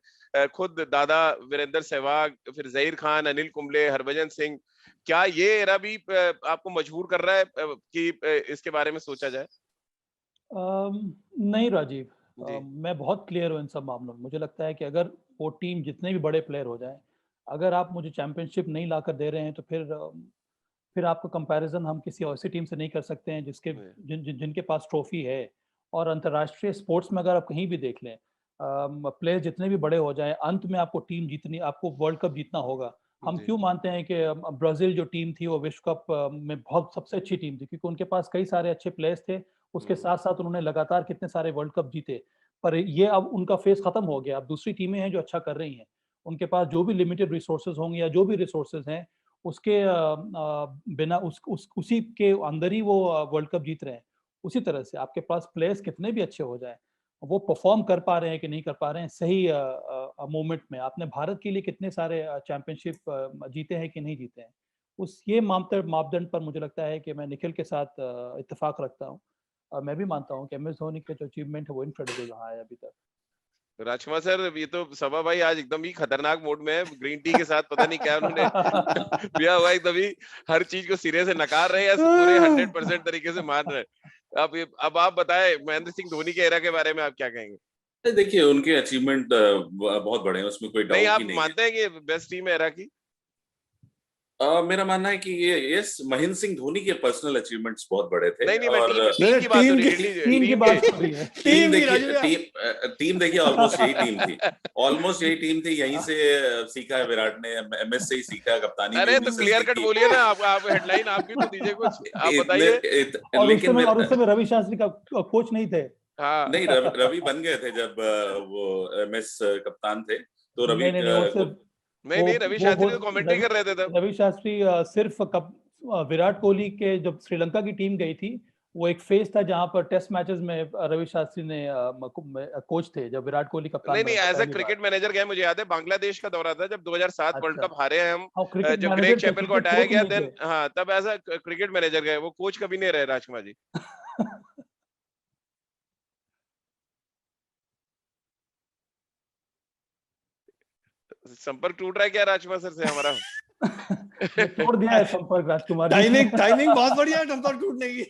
खुद दादा वीरेंद्र सहवाग, फिर जहीर खान, अनिल कुंबले, हरभजन सिंह, क्या ये एरा भी आपको मजबूर कर रहा है कि इसके बारे में सोचा जाए? नहीं राजीव, मैं बहुत क्लियर हूँ इन सब मामलों में। मुझे लगता है कि अगर वो टीम जितने भी बड़े प्लेयर हो जाए, अगर आप मुझे चैंपियनशिप नहीं लाकर दे रहे हैं तो फिर आपका कंपैरिजन हम किसी ऐसी टीम से नहीं कर सकते हैं जिनके पास ट्रॉफी है। और अंतर्राष्ट्रीय स्पोर्ट्स में अगर आप कहीं भी देख लें, प्लेयर जितने भी बड़े हो जाए, अंत में आपको आपको वर्ल्ड कप जीतना होगा। हम क्यों मानते हैं कि ब्राजील जो टीम थी वो विश्व कप में बहुत सबसे अच्छी टीम थी, क्योंकि उनके पास कई सारे अच्छे प्लेयर्स थे। उसके साथ साथ उन्होंने लगातार कितने सारे वर्ल्ड कप जीते। पर ये अब उनका फेज खत्म हो गया। अब दूसरी टीमें हैं जो अच्छा कर रही हैं। उनके पास जो भी लिमिटेड रिसोर्सेज होंगे या जो भी रिसोर्सेज हैं उसके बिना उसी के अंदर ही वो वर्ल्ड कप जीत रहे हैं। उसी तरह से आपके पास प्लेयर्स कितने भी अच्छे हो जाए, वो परफॉर्म कर पा रहे हैं कि नहीं कर पा रहे हैं सही मोमेंट में। आपने भारत के लिए कितने सारे चैंपियनशिप जीते हैं कि नहीं जीते हैं, ये मापदंड पर मुझे लगता है कि मैं निखिल के साथ इत्तेफाक रखता हूँ। मैं भी मानता हूँ कि MS धोनी के जो अचीवमेंट है वो इनक्रेडिबल रहा है अभी तक। राजकुमार सर, ये तो सभा भाई आज एकदम ही खतरनाक मोड में है। ग्रीन टी के साथ पता नहीं क्या उन्होंने पिया हुआ है, एकदम ही हर चीज को सिरे से नकार रहे हैं, पूरे 100% तरीके से मान रहे हैं। अब आप बताएं, महेंद्र सिंह धोनी के एरा के बारे में आप क्या कहेंगे? देखिए, उनके अचीवमेंट बहुत बड़े हैं, उसमें कोई डाउट ही नहीं है। आप मानते हैं कि बेस्ट टीम है एरा की? मेरा मानना है कि ये महेंद्र सिंह धोनी के पर्सनल अचीवमेंट्स बहुत बड़े थे। नहीं, मैं टीम की बात हो रही है। टीम देखिए ऑलमोस्ट यही टीम थी। यहीं से सीखा है विराट ने, MS से ही सीखा, कप्तानी। अरे तो क्लियर कट बोलिए ना, आप हेडलाइन आप भी तो दीजिए कुछ, आप बताइए। लेकिन उस समय रवि शास्त्री का कोच नहीं थे। हाँ नहीं, रवि बन गए थे जब वो MS कप्तान थे, तो रवि नहीं, रवि शास्त्री तो कमेंट्री कर रहे थे तब। रवि शास्त्री सिर्फ विराट कोहली के जब श्रीलंका की टीम गई थी, वो एक फेज था जहां पर टेस्ट मैचेस में रवि शास्त्री ने कोच थे जब विराट कोहली कप्तान। नहीं, एज अ क्रिकेट मैनेजर गए। मुझे याद है बांग्लादेश का दौरा था जब 2007 वर्ल्ड कप हारे हैं हम, जब ग्रेग चैपल को हटाया गया, देन हाँ तब एज अ क्रिकेट मैनेजर गए, वो कोच कभी नहीं रहे राजकुमार जी। संपर्क टूट रहा है क्या राजकुमार सर से हमारा? तोड़ दिया है संपर्क राजकुमार। टाइमिंग बहुत बढ़िया है संपर्क टूटने की।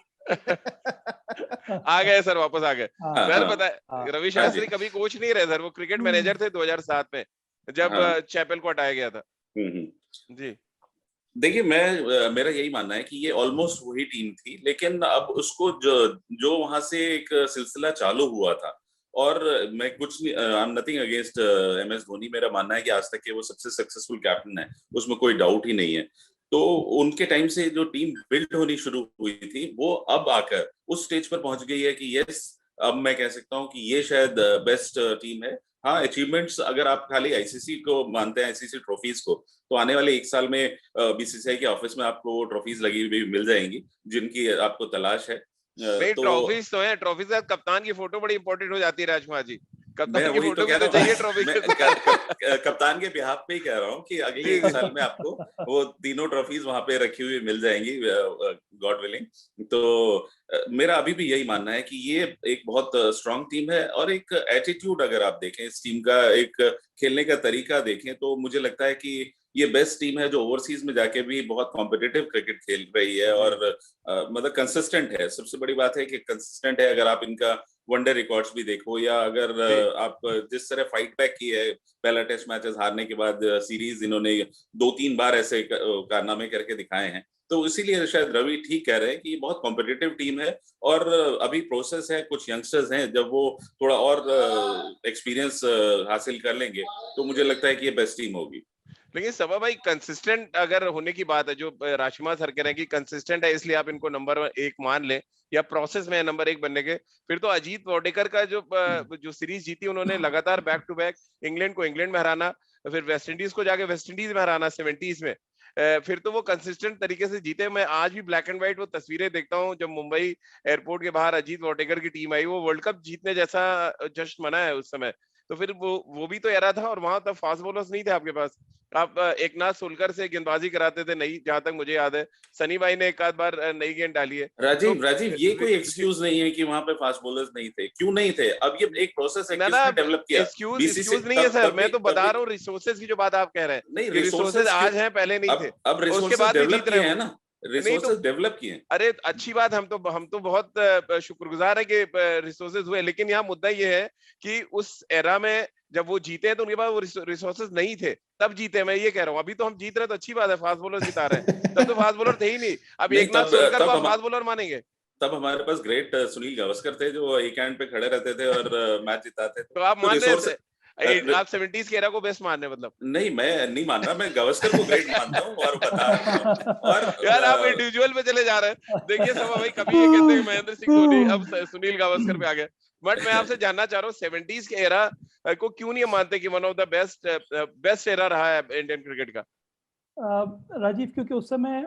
आ गए सर, वापस आ गए। सर बताए, रवि शास्त्री कभी कोच नहीं रहे सर, वो क्रिकेट मैनेजर थे 2007 में जब चैपल को हटाया गया था। जी देखिए, मेरा यही मानना है कि ये ऑलमोस्ट वही टीम थी, लेकिन अब उसको जो वहां से एक सिलसिला चालू हुआ था, और मैं कुछ नहीं, I am nothing against MS Dhoni. मेरा मानना है कि आज तक के वो सबसे सक्सेसफुल कैप्टन है, उसमें कोई डाउट ही नहीं है। तो उनके टाइम से जो टीम बिल्ड होनी शुरू हुई थी, वो अब आकर उस स्टेज पर पहुंच गई है कि यस, अब मैं कह सकता हूं कि ये शायद बेस्ट टीम है। हाँ, अचीवमेंट्स अगर आप खाली ICC को मानते हैं, ICC ट्रॉफीज को, तो आने वाले 1 साल में BCCI के ऑफिस में आपको ट्रॉफीज लगी हुई मिल जाएंगी जिनकी आपको तलाश है। ट्रॉफीज तो है, ट्रॉफी से कप्तान की फोटो बड़ी इंपॉर्टेंट हो जाती है राजकुमार जी। कप्तान की फोटो भी तो चाहिए ट्रॉफी। कप्तान के बिहाफ पे ही कह रहा हूँ कि अगले 1 साल में आपको वो तीनों ट्रॉफीज वहां पे रखी हुई मिल जाएंगी, गॉड विलिंग। तो मेरा अभी भी यही मानना है कि ये एक बहुत स्ट्रांग टीम है, और एक एटीट्यूड अगर आप देखें इस टीम का, एक खेलने का तरीका देखें, तो मुझे लगता है कि ये बेस्ट टीम है जो ओवरसीज में जाके भी बहुत कॉम्पिटिटिव क्रिकेट खेल रही है और मतलब कंसिस्टेंट है। सबसे बड़ी बात है कि कंसिस्टेंट है। अगर आप इनका वनडे रिकॉर्ड्स भी देखो या अगर आप जिस तरह फाइट बैक की है, पहला टेस्ट मैचेस हारने के बाद सीरीज इन्होंने 2-3 बार ऐसे कारनामे करके दिखाए हैं, तो इसीलिए शायद रवि ठीक कह रहे हैं कि ये बहुत कॉम्पिटिटिव टीम है और अभी प्रोसेस है। कुछ यंगस्टर्स हैं, जब वो थोड़ा और एक्सपीरियंस हासिल कर लेंगे तो मुझे लगता है कि ये बेस्ट टीम होगी। लेकिन सबा भाई कंसिस्टेंट अगर होने की बात है, जो राशिमा सर कह रहे हैं कि कंसिस्टेंट है इसलिए आप इनको नंबर 1 मान ले या प्रोसेस में है नंबर 1 बनने के, फिर तो अजीत वाडेकर का जो सीरीज जीती उन्होंने लगातार बैक टू बैक, इंग्लैंड को इंग्लैंड में हराना, फिर वेस्ट इंडीज को जाके वेस्ट इंडीज में हराना 70s में, फिर तो वो कंसिस्टेंट तरीके से जीते। मैं आज भी ब्लैक एंड व्हाइट वो तस्वीरें देखता हूँ जब मुंबई एयरपोर्ट के बाहर अजीत वाडेकर की टीम आई, वो वर्ल्ड कप जीतने जैसा जश्न मना है उस समय। तो फिर वो भी तो एरा था और वहां तब फास्ट बॉलर्स नहीं थे आपके पास। आप एकनाथ सोलकर से गेंदबाजी कराते थे नई, जहां तक मुझे याद है सनी भाई ने एक आध बार नई गेंद डाली है। राजीव ये कोई एक्सक्यूज नहीं है कि वहां पे फास्ट बॉलर्स नहीं थे। क्यों नहीं थे? अब ये एक प्रोसेस है, किसने डेवलप किया? एक्सक्यूज नहीं है सर, मैं तो बता रहा हूँ रिसोर्सेज की जो बात आप कह रहे हैं। नहीं, रिसोर्सेज आज हैं, पहले नहीं थे। अब रिसोर्सेज डेवलप किए हैं ना, रिसोर्सेज डेवलप किए। अरे अच्छी बात, हम तो बहुत शुक्रगुजार है कि रिसोर्सेज हुए, लेकिन यहाँ मुद्दा ये है कि उस एरा में जब वो जीते हैं तो उनके पास वो रिसोर्सेज नहीं थे, तब जीते। मैं ये कह रहा हूँ अभी तो हम जीत रहे हैं तो अच्छी बात है, फास्ट बॉलर जिता रहे हैं। तब तो फास्ट बॉलर थे ही नहीं। अब एकनाथ सोलकर को आप फास्ट बॉलर मानेंगे? तब हमारे पास ग्रेट सुनील गावस्कर थे जो एक एंड पे खड़े रहते थे और मैच जिताते थे। तो आप मान रहे हैं आप 70s के एरा को बेस्ट मान रहे हैं? मतलब नहीं, मैं नहीं मान रहा, मैं गावस्कर को ग्रेट मानता हूँ और बता रहा हूँ। और यार आप इंडिविजुअल पे चले जा रहे हैं। देखिए सब भाई, कभी ये कहते हैं महेंद्र सिंह धोनी, अब सुनील गावस्कर पे आ गए। बट मैं आपसे जानना चाह रहा हूँ 70s के एरा को क्यों नहीं मानते कि one of the best era रहा है इंडियन क्रिकेट का? राजीव, क्योंकि उस समय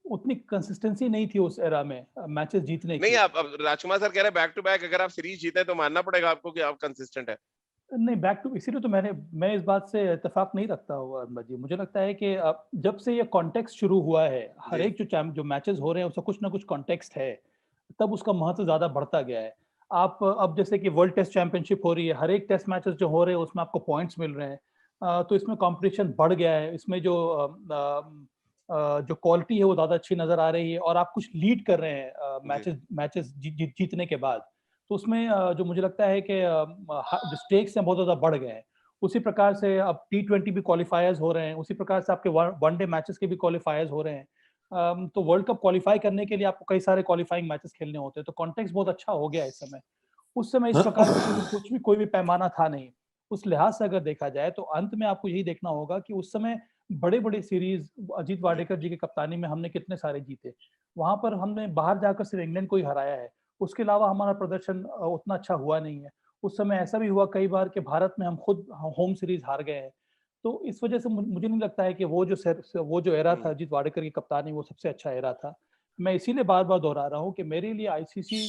उतनी कंसिस्टेंसी नहीं थी उस एरा में मैचेस जीतने की। नहीं, आप अब राजकुमार सर कह रहे हैं बैक टू बैक अगर आप सीरीज जीते तो मानना पड़ेगा आपको कि आप कंसिस्टेंट है। नहीं, बैक टू, इसीलिए तो मैं इस बात से इत्तेफाक नहीं रखता हूँ अहमद जी। मुझे लगता है कि जब से ये कॉन्टेक्स्ट शुरू हुआ है, हर एक जो मैचेस हो रहे हैं उसका कुछ ना कुछ कॉन्टेक्स्ट है, तब उसका महत्व ज्यादा बढ़ता गया है। आप अब जैसे कि वर्ल्ड टेस्ट चैंपियनशिप हो रही है, हर एक टेस्ट मैचेस जो हो रहे हैं उसमें आपको पॉइंट्स मिल रहे हैं, तो इसमें कंपटीशन बढ़ गया है। इसमें जो क्वालिटी है वो ज्यादा अच्छी नजर आ रही है और आप कुछ लीड कर रहे हैं मैचेस जीतने के बाद, तो उसमें जो मुझे लगता है कि जो स्टेक्स हैं बहुत ज्यादा बढ़ गए हैं। उसी प्रकार से अब T20 भी क्वालिफायर्स हो रहे हैं, उसी प्रकार से आपके वनडे मैचेस के भी क्वालिफायर्स हो रहे हैं। तो वर्ल्ड कप क्वालिफाई करने के लिए आपको कई सारे क्वालिफाइंग मैचेस खेलने होते हैं, तो कॉन्टेक्स्ट बहुत अच्छा हो गया इस समय। उस समय इस प्रकार का कोई भी पैमाना था नहीं। उस लिहाज से अगर देखा जाए तो अंत में आपको यही देखना होगा कि उस समय बड़े बड़े सीरीज अजीत वाडेकर जी की कप्तानी में हमने कितने सारे जीते। वहां पर हमने बाहर जाकर सिर्फ इंग्लैंड को ही हराया है, उसके अलावा हमारा प्रदर्शन उतना अच्छा हुआ नहीं है। उस समय ऐसा भी हुआ कई बार कि भारत में हम खुद होम सीरीज हार गए हैं। तो इस वजह से मुझे नहीं लगता है कि वो जो एरा था अजीत वाडेकर की कप्तानी, वो सबसे अच्छा एरा था। मैं इसीलिए बार बार दोहरा रहा हूँ कि मेरे लिए आईसीसी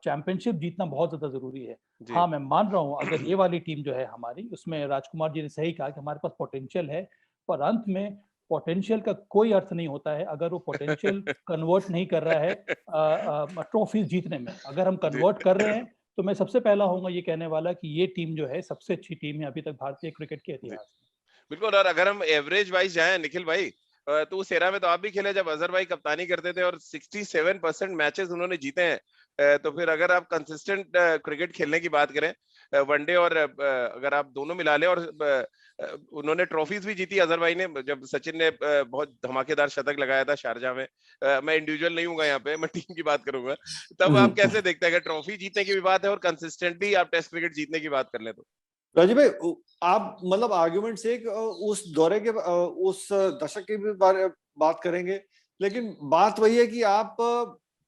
चैंपियनशिप जीतना बहुत ज्यादा जरूरी है। हाँ, मैं मान रहा हूँ अगर ये वाली टीम जो है हमारी, उसमें राजकुमार जी ने सही कहा कि हमारे पास पोटेंशियल है, पर अंत में पोटेंशियल का कोई अर्थ नहीं होता है अगर वो पोटेंशियल कन्वर्ट नहीं कर रहा है ट्रॉफीज जीतने में। अगर हम कन्वर्ट कर रहे हैं तो मैं सबसे पहला होऊंगा ये कहने वाला कि ये टीम जो है सबसे अच्छी टीम है अभी तक भारतीय क्रिकेट के इतिहास में। बिल्कुल। और अगर हम एवरेज वाइज जाएं निखिल भाई, तो उस एरा में तो आप भी खेले जब अजहर भाई कप्तानी करते थे और 67% मैचेस उन्होंने जीते हैं। तो फिर अगर आप कंसिस्टेंट क्रिकेट खेलने की बात करें, वनडे और अगर आप दोनों मिला लें, और उन्होंने ट्रॉफीज भी जीती अजहर भाई ने, जब सचिन ने बहुत धमाकेदार शतक लगाया था शारजाह में। मैं इंडिविजुअल नहीं हूँ यहाँ पे, मैं टीम की बात करूंगा। तब आप कैसे देखते हैं अगर ट्रॉफी जीतने की भी बात है और कंसिस्टेंटली आप टेस्ट क्रिकेट जीतने की बात कर ले तो? राजीव भाई, आप मतलब आर्गुमेंट से उस दौरे के उस दशक की भी बात करेंगे, लेकिन बात वही है कि आप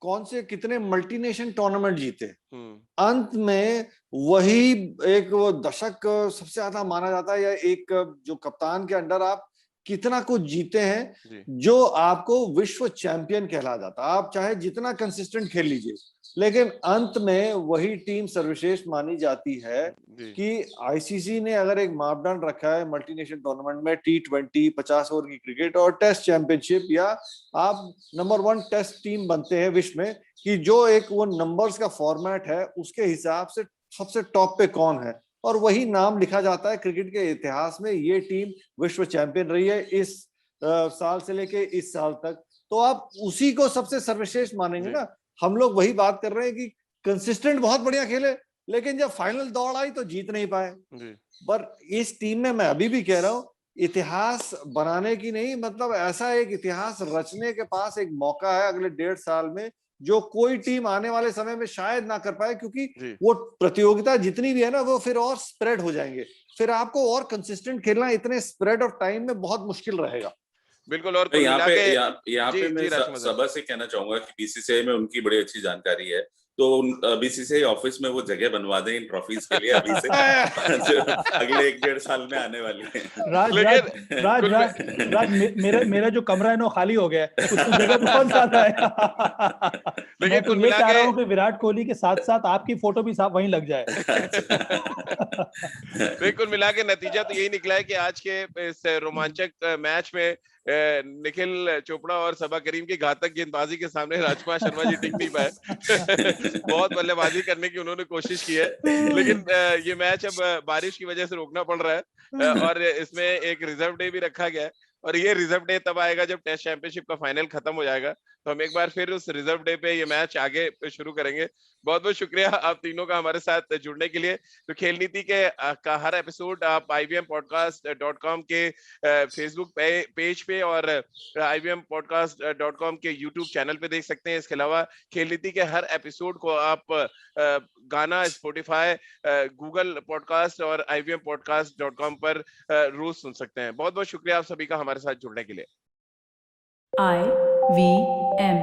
कौन से कितने मल्टीनेशन टूर्नामेंट जीते। अंत में वही एक वो दशक सबसे ज्यादा माना जाता है, या एक जो कप्तान के अंडर आप कितना कुछ जीते हैं जो आपको विश्व चैंपियन कहला जाता है। आप चाहे जितना कंसिस्टेंट खेल लीजिए, लेकिन अंत में वही टीम सर्वश्रेष्ठ मानी जाती है। कि आईसीसी ने अगर एक मापदंड रखा है मल्टीनेशनल टूर्नामेंट में, T20 50 ओवर की क्रिकेट और टेस्ट चैंपियनशिप, या आप नंबर 1 टेस्ट टीम बनते हैं विश्व में, कि जो एक वो नंबर्स का फॉर्मेट है उसके हिसाब से सबसे टॉप पे कौन है। और वही नाम लिखा जाता है क्रिकेट के इतिहास में, ये टीम विश्व चैंपियन रही है इस साल से लेके इस साल तक, तो आप उसी को सबसे सर्वश्रेष्ठ मानेंगे ना। हम लोग वही बात कर रहे हैं कि कंसिस्टेंट बहुत बढ़िया खेले, लेकिन जब फाइनल दौड़ आई तो जीत नहीं पाए। पर इस टीम में मैं अभी भी कह रहा हूं, इतिहास बनाने की नहीं, मतलब ऐसा एक इतिहास रचने के पास एक मौका है अगले 1.5 साल में, जो कोई टीम आने वाले समय में शायद ना कर पाए, क्योंकि वो प्रतियोगिता जितनी भी है ना वो फिर और स्प्रेड हो जाएंगे, फिर आपको और कंसिस्टेंट खेलना इतने स्प्रेड ऑफ टाइम में बहुत मुश्किल रहेगा। बिल्कुल। और यहाँ पे मैं सबा से कहना चाहूंगा कि बीसीसीआई में उनकी बड़ी अच्छी जानकारी है, तो बीसीसीआई ऑफिस में वो जगह बनवा दें इन ट्रॉफीज के लिए अभी से जो अगले 1.5 साल में आने वाली है। राज, मेरा जो कमरा है ना खाली हो गया है, उसमें जगह बहुत ज्यादा है। लेकिन तो ये चाह रहा हूँ कि विराट कोहली के साथ साथ आपकी फोटो भी साफ वहीं लग जाए। बिल्कुल, मिला के नतीजा तो यही निकला है कि आज के इस रोमांचक मैच में निखिल चोपड़ा और सबा करीम की घातक गेंदबाजी के सामने राजकुमार शर्मा जी टिक नहीं पाए। बहुत बल्लेबाजी करने की उन्होंने कोशिश की है, लेकिन ये मैच अब बारिश की वजह से रोकना पड़ रहा है और इसमें एक रिजर्व डे भी रखा गया है, और ये रिजर्व डे तब आएगा जब टेस्ट चैंपियनशिप का फाइनल खत्म हो जाएगा, तो हम एक बार फिर उस रिजर्व डे पे ये मैच आगे शुरू करेंगे। बहुत बहुत शुक्रिया आप तीनों का हमारे साथ जुड़ने के लिए। तो खेल नीति के का हर एपिसोड आप ivmpodcast.com के फेसबुक पेज पे और ivmpodcast.com के यूट्यूब चैनल पे देख सकते हैं। इसके अलावा खेल नीति के हर एपिसोड को आप गाना, स्पॉटिफाई, गूगल पॉडकास्ट और ivmpodcast.com पर रोज सुन सकते हैं। बहुत बहुत शुक्रिया आप सभी का हमारे साथ जुड़ने के लिए। IVM